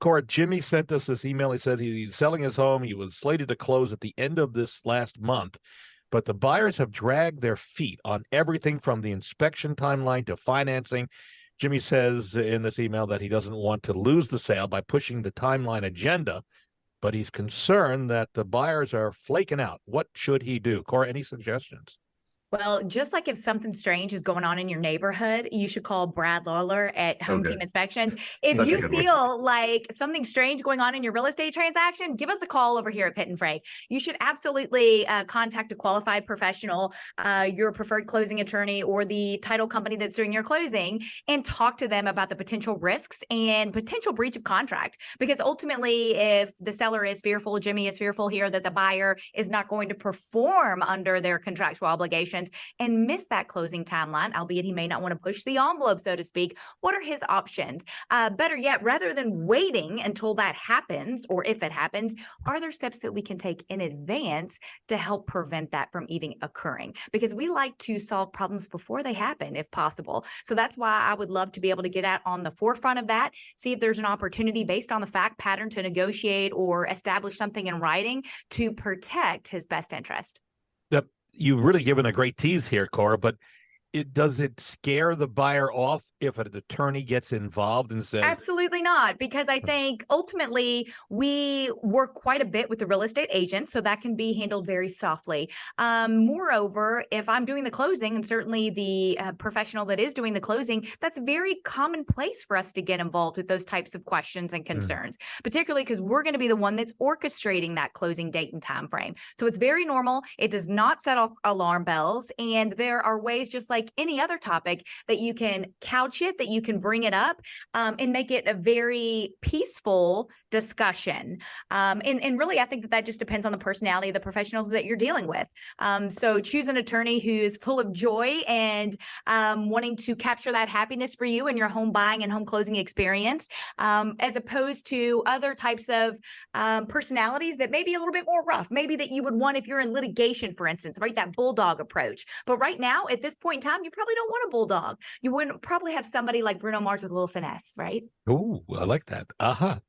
Cora, Jimmy sent us this email. He said he's selling his home. He was slated to close at the end of this last month, but the buyers have dragged their feet on everything from the inspection timeline to financing. Jimmy says in this email that he doesn't want to lose the sale by pushing the timeline agenda, but he's concerned that the buyers are flaking out. What should he do? Cora, any suggestions? Well, just like if something strange is going on in your neighborhood, you should call Brad Lawler at Home Team Okay. Inspections. If Such a you good one. feel like something strange going on in your real estate transaction, give us a call over here at Pitt and Frey. You should absolutely contact a qualified professional, your preferred closing attorney or the title company that's doing your closing, and talk to them about the potential risks and potential breach of contract. Because ultimately, if the seller is fearful, Jimmy is fearful here that the buyer is not going to perform under their contractual obligations and miss that closing timeline, albeit he may not want to push the envelope, so to speak, what are his options? Better yet, rather than waiting until that happens, or if it happens, are there steps that we can take in advance to help prevent that from even occurring? Because we like to solve problems before they happen, if possible. So that's why I would love to be able to get out on the forefront of that, see if there's an opportunity based on the fact pattern to negotiate or establish something in writing to protect his best interest. You've really given a great tease here, Cora, but does it scare the buyer off if an attorney gets involved and says, Absolutely not, because I think ultimately we work quite a bit with the real estate agent, so that can be handled very softly. Moreover, if I'm doing the closing, and certainly the professional that is doing the closing, that's very commonplace for us to get involved with those types of questions and concerns, particularly because we're going to be the one that's orchestrating that closing date and time frame. So it's very normal. It does not set off alarm bells, and there are ways, just like any other topic, that you can couch it, that you can bring it up, and make it a very peaceful discussion. And really, I think that just depends on the personality of the professionals that you're dealing with. So choose an attorney who is full of joy and wanting to capture that happiness for you in your home buying and home closing experience, as opposed to other types of personalities that may be a little bit more rough, maybe that you would want if you're in litigation, for instance, right? That bulldog approach. But right now, at this point in time, you probably don't want a bulldog. You wouldn't probably have somebody like Bruno Mars with a little finesse, right? "Oh, I like that"?